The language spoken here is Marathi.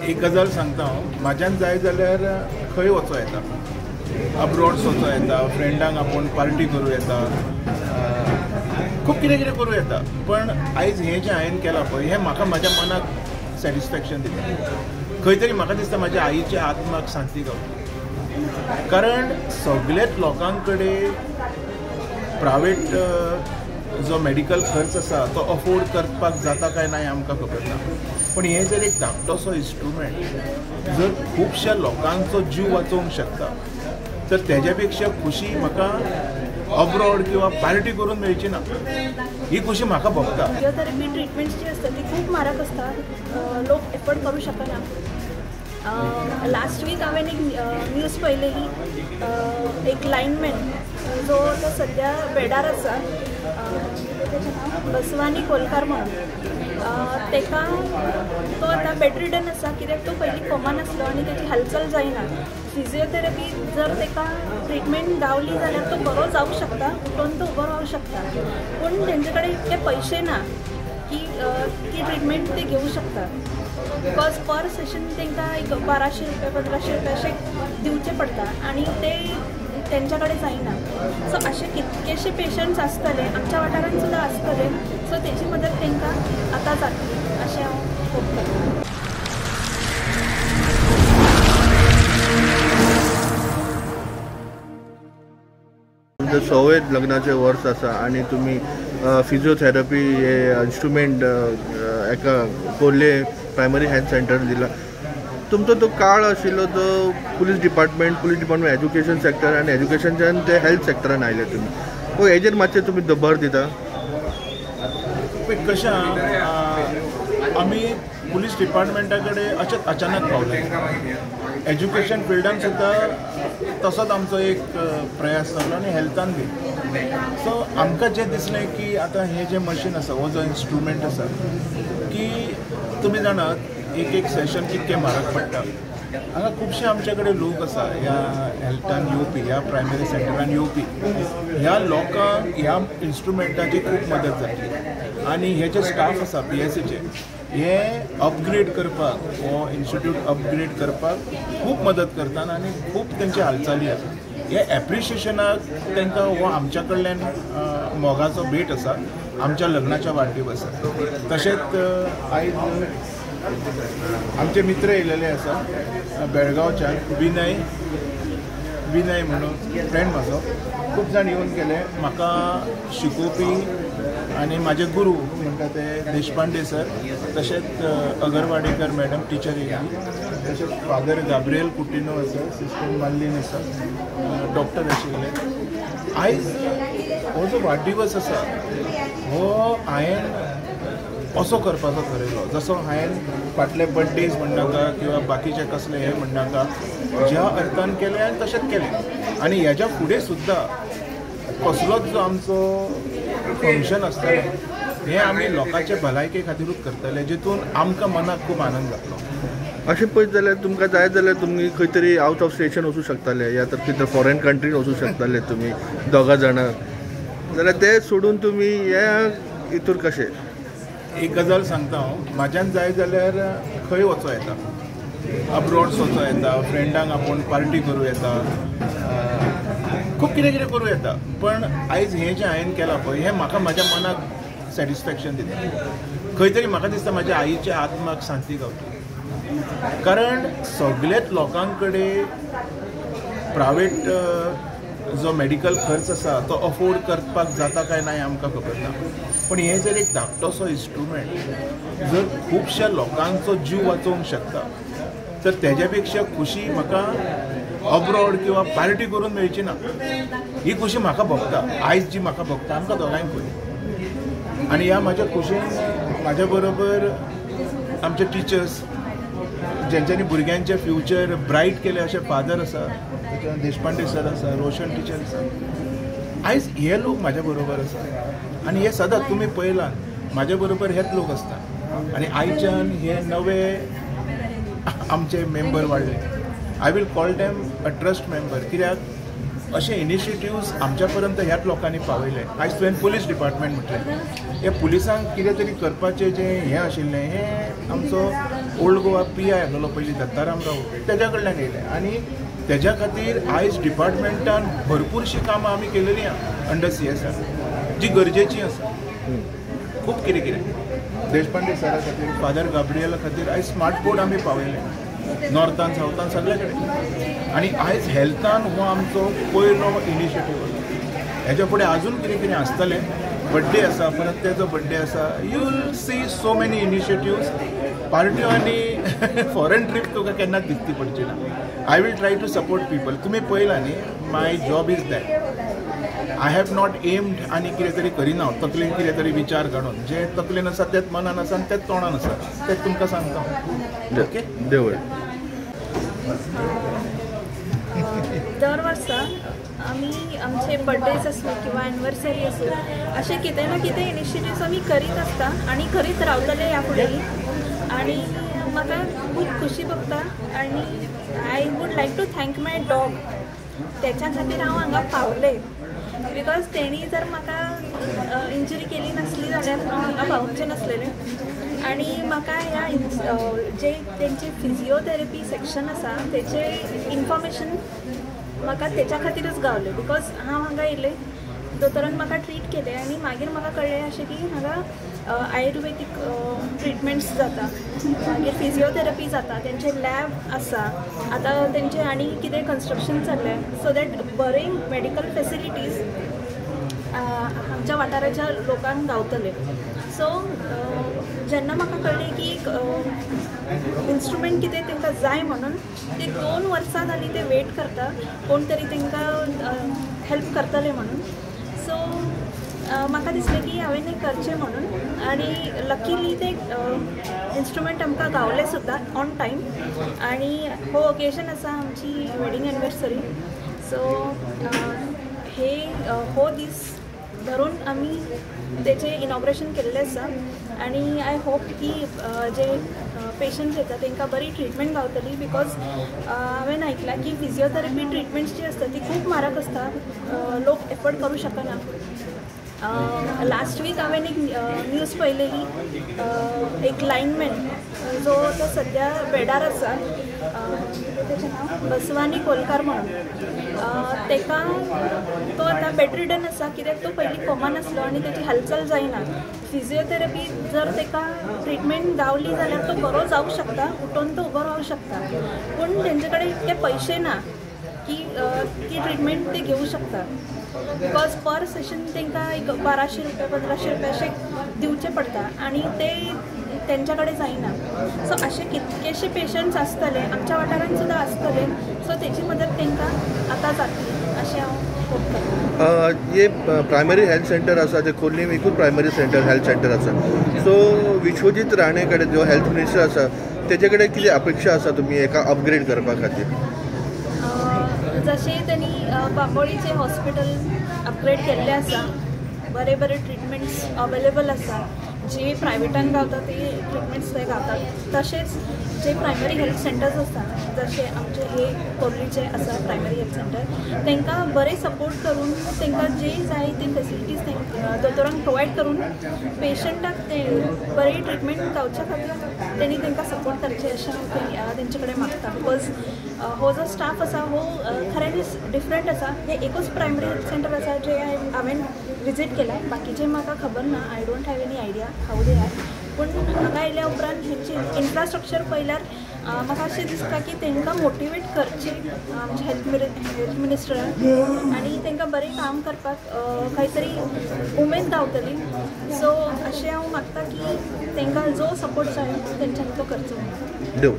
एक गजाल सांगता हांव, म्हाज्यान जाय जाल्यार खंय वचूं येता, अब्रॉड्स वचूं येता, फ्रेंडांक आपोवन पार्टी करूं येता, खूब कितें कितें करूं येता. पण आयज हें जें हांवें केलां पळय हें म्हाका म्हाज्या मनाक सॅटिस्फॅक्शन दिता. खंय तरी म्हाका दिसता म्हाज्या आईच्या आत्म्याक शांती गावता. कारण सगळेच लोकां कडेन प्रायवेट जो मेडिकल खर्च आसा तो अफोर्ड करपाक जाता काय ना आमकां खबर ना. पण हें जर एक धाकटोसो इन्स्ट्रुमेंट जर खुबश्या लोकांचो जीव वाचोवंक शकता तर तेज्या पेक्षा खुशी म्हाका अब्रॉड किंवा पार्टी करून मेळची ना. ही खुशी म्हाका भोगता. फिजिओथेरपी ट्रिटमेंट्स जी असतात ती खूप म्हारग असतात, लोक एफोर्ड करू शकना. लास्ट वीक हांवें एक न्यूज पळयलेली, एक लायनमॅन जो तो सध्या बेडार आसा, बसवानी कोलकार म्हणून, तेका तो आतां बेडरिडन आसा कित्याक तो पयलीं कोमान आसलो आनी तेची हालचाल जायना. फिजिओथेरपी जर तेका ट्रिटमेंट गावली जाल्यार तो बरो जावंक शकता, उठून तो उबो रावंक शकता. पूण तेंचे कडेन इतके पयशे ना की ती ट्रिटमेंट ते घेवंक शकता. बिकॉज पर सेशन तांकां एक 1200 रुपया 1500 रुपया अशें दिवचे पडटा आनी ते तेंच्याकडे जायना. सो असे कितकेशे पेशंट्स आसतले, आमच्या वाठारांत सुद्दां आसतले. सो तेची मदत तांकां आतां जातली अशें हांव होप करतां. सवयत लग्नाचे वर्स आसा आनी तुमी फिजिओथेरपी हे इन्स्ट्रुमेंट एका कोल्हे प्रायमरी हेल्थ सेंटर दिला. तुमचो तो काळ आशिल्लो तो पुलीस डिपार्टमेंट एज्युकेशन सेक्टर आनी एज्युकेशनच्यान ते हेल्थ सेक्टरान आयले तुमी. हेजेर मातशें तुमी भर दिता. कशें आमी पुलीस डिपार्टमेंटा कडेन अशेंच अचानक पावले. एज्युकेशन फिल्डान सुद्दां तसोच आमचो एक प्रयास जालो आनी हेल्थान बी. सो आमकां जें दिसलें की आतां हें जें मशीन आसा, हो जो इन्स्ट्रुमेंट आसा, की तुमी जाणात एक सेशन कितकें म्हारग पडटा. हांगा खुबशे आमचे कडेन लोक आसा ह्या हेल्थान येवपी, ह्या प्रायमरी सेंटरान येवपी. ह्या लोकांक ह्या इन्स्ट्रुमेंटाची खूब मदत जातली. आनी हे जे स्टाफ आसा PSCचे हे अपग्रेड करपाक, हो इन्स्टिट्यूट अपग्रेड करपाक खूब मदत करता आनी खूब तेंची हालचाली आसा. हे एप्रिशिएशनाक तांकां हो आमच्या कडल्यान मोगाचो भेट आसा आमच्या लग्नाच्या वाडदिवसाक. तशेंच आयज आमचे मित्र येयलेले आसा बेळगांवच्यान, विनय म्हणून फ्रेंड म्हाजो. खूब जाण येवन गेले. म्हाका शिकोवपी आनी म्हाजे गुरू म्हणटा ते देशपांडे सर, तशेंच अगरवाडेकर मॅडम टिचर येयली, तशेंच फादर गाब्रियल कुटिनो आसा, सिस्टर मार्लिन आसा, डॉक्टर आशिल्ले. आयज हो जो वाडदिवस आसा हो हांवें असो करपाचो ठरयलो जसो हांवें फाटले बर्थडेज म्हणनाका किंवा बाकीचे कसले हे म्हणनाका ज्या अर्थान केले हांवें तशेंच केलें. आनी हेज्या फुडें सुद्दां कसलोच जो आमचो फंक्शन आसतलें हें आमी लोकांचे भलायके खातीरूच करतले, जितून आमकां मनाक खूब आनंद जातलो. अशें पळयत जाल्यार तुमकां जाय जाल्यार तुमी खंय तरी आवट ऑफ स्टेशन वचूंक शकताले, या तर कितें फॉरेन कंट्रीन वचूंक शकताले तुमी दोगा जाणां. जाल्यार ते सोडून तुमी ह्या हितूर कशें? एक गजाल सांगता हांव, म्हाज्यान जाय जाल्यार खंय वचूं येता, अब्रॉड्स वचूं येता, फ्रेंडांक आपोवन पार्टी करूं येता, खूब कितें कितें करूं येता. पण आयज हें जें हांवें केलां पळय हें म्हाका म्हाज्या मनाक सॅटिस्फॅक्शन दिता. खंय तरी म्हाका दिसता म्हाज्या आईच्या आत्म्याक शांती गावता. कारण सगळेच लोकां कडेन प्रायवेट जो मेडिकल खर्च आसा तो अफोर्ड करपाक जाता काय ना आमकां खबर ना. पण हें जर एक धाकटोसो इन्स्ट्रुमेंट जर खुबश्या लोकांचो जीव वाचोवंक शकता तर तेज्या पेक्षा खुशी म्हाका अब्रॉड किंवा पार्टी करून मेळची ना. ही खुशी म्हाका भोगता. आयज जी म्हाका भोगता आमकां दोगांयक पळय. आनी ह्या म्हाज्या खुशयेन म्हाज्या बरोबर आमचे टिचर्स जेंच्यांनी भुरग्यांचे फ्युचर ब्रायट केले अशे फादर आसा, देशपांडे सर आसा, रोशन टिचर आसा. आयज हे लोक म्हाज्या बरोबर आसा आनी हे सदांच तुमी पळयलां म्हाज्या बरोबर हेच लोक आसता. आनी आयच्यान हे नवे आमचे मेंबर वाडले. I will call them a trust member. कित्याक अशे इनिशिएटिव्स आमच्या पर्यंत ह्याच लोकांनी पावयले. आयज तुवें पुलीस डिपार्टमेंट म्हटलें, हे पुलिसांक कितें तरी करपाचें जें हें आशिल्लें हें आमचो ओल्ड गोवा PI आसलो पयलीं दत्तारामराव तेज्या कडल्यान येयलें आनी तेज्या खातीर आयज डिपार्टमेंटान भरपूरशीं कामां आमी केलेलीं आहा अंडर CSR जी गरजेचीं आसा खूब कितें कितें देशपांडे सरा खातीर फादर गाब्रियला खातीर आयज स्मार्ट बोर्ड आमी पावयले नॉर्थान सावथान सगळे कडेन आनी आयज हेल्थान हो आमचो पयलो इनिशिएटीव हेच्या फुडें आजून कितें कितें आसतलें बड्डे आसा परत तेजो बड्डे आसा you will see so many initiatives पार्ट्यो आनी फॉरेन ट्रीप तुका केन्नाच दिसती पडची ना I will try to support people तुमी पळयलां न्ही my job is that I have not aimed आनी कितें तरी करिना तकलेन कितें तरी विचार काडून जे तकलेन आसा तेच मनान आसा आनी तेच तोंडान आसा तेच तुमकां सांगता ओके देव दर वर्सा आम्ही आमचे बर्थडेज असो किंवा एनिवर्सरी असो असे कितें ना कितें इनिशिएटिव्स आमी करीत आसता आणि करीत रावतले ह्या फुडेंय आणि म्हाका खूब खुशी भोगता आणि I would like to thank my dog त्याच्या खातीर हांव हांगा पावलें बिकॉज तेणी जर म्हाका इंजरी केली नासली जाल्यार हांव हांगा पावचें नासलेलें आणि म्हाका ह्या जे तेंचे फिजिओथेरपी सेक्शन आसा तेचे इन्फॉर्मेशन म्हाका तेच्या खातीरच गावलें बिकॉज हांव हांगा येयलें दोतोरान म्हाका ट्रीट केलें आनी मागीर म्हाका कळ्ळें अशें की हांगा आयुर्वेदीक ट्रिटमेंट्स जाता मागीर फिजिओथेरपी जाता तेंचे लॅब आसा आतां तेंचे आनी कितें कन्स्ट्रक्शन चल्लें सो दॅट बरे मेडिकल फेसिलिटीज आमच्या वाठाराच्या लोकांक गावतले सो जेन्ना म्हाका कळ्ळें की इन्स्ट्रुमेंट कितें तांकां जाय म्हणून ते 2 वर्सां जालीं ते वेट करता कोण तरी तांकां हेल्प करतले म्हणून सो म्हाका दिसलें की हांवें हें करचें म्हणून आनी लकीली ते इन्स्ट्रुमेंट आमकां गावले सुद्दां ऑन टायम आनी हो ओकेजन आसा आमची वेडींग एनिवर्सरी सो हो दीस धरून आमी तेचें इनॉग्रेशन केल्लें आसा आनी आय होप की जे पेशंट्स येता तांकां बरी ट्रिटमेंट गावतली बिकॉज हांवें आयकलां की फिजिओथेरपी ट्रिटमेंट्स जी आसता ती खूब म्हारग आसता लोक एफोर्ड करूं शकना लास्ट वीक हांवें एक न्यूज पळयलेली एक लायनमॅन जो तो सद्या बेडार आसा तेचें नांव बसवानी कोलकार म्हणून तेका तो आतां बेडरिडन आसा कित्याक तो पयलीं कोमान आसलो आनी तेची हालचाल जायना फिजिओथेरपी जर तेका ट्रिटमेंट गावली जाल्यार तो बरो जावंक शकता उठून तो उबो रावंक शकता पूण तेंचे कडेन इतके पयशे ना की ती ट्रिटमेंट ते घेवं शकता बिकॉज पर सेशन तांकां एक 1200 रुपया 1500 रुपया अशें दिवचे पडटा आनी ते तेंच्या कडेन जायना सो अशे कितकेशे पेशंट्स आसतले आमच्या वाठारांत सुद्दां आसतले सो तेची मदत तांकां आतां जातली अशें हांव होप करतां ये प्रायमरी हेल्थ सेंटर आसा ते खोर्लीम एकूच प्रायमरी हेल्थ सेंटर आसा सो विश्वजीत राणे कडेन जो हेल्थ मिनिस्टर आसा तेजे कडेन कितें अपेक्षा आसा तुमी एका अपग्रेड करपा खातीर जशें त्यांनी बांबोळीचे हॉस्पिटल अपग्रेड केल्ले आसा बरे बरे ट्रिटमेंट्स अवेलेबल आसा जे प्रायवेटान गावता ते ट्रिटमेंट्स थंय गावतात तशेंच जे प्रायमरी हेल्थ सेंटर्स आसा जशे आमचे हे कोर्लीचे आसा प्रायमरी हेल्थ सेंटर तांकां बरे सपोर्ट करून तांकां जे जाय ती फेसिलिटीज दोतोरांक प्रोवायड करून पेशंटाक ते बरी ट्रिटमेंट गावच्या खातीर तेणी तांकां सपोर्ट करचें अशें हांव तेंचे कडेन मागता बिकॉज हो जो स्टाफ आसा हो खऱ्यांनीच डिफरंट आसा हे एकूच प्रायमरी हेल्थ सेंटर आसा जे हांवें विजीट केला बाकीचे म्हाका खबर ना I don't have any idea how they are पूण हांगा येयल्या उपरांत हेंची इन्फ्रास्ट्रक्चर पळयल्यार म्हाका अशें दिसता की तांकां मोटिवेट करचें आमच्या हेल्थ मिनिस्टरान आनी तांकां बरें काम करपाक खंय तरी उमेद गावतली सो अशें हांव मागता की तांकां जो सपोर्ट जाय तेंच्यांनी तो करचो देव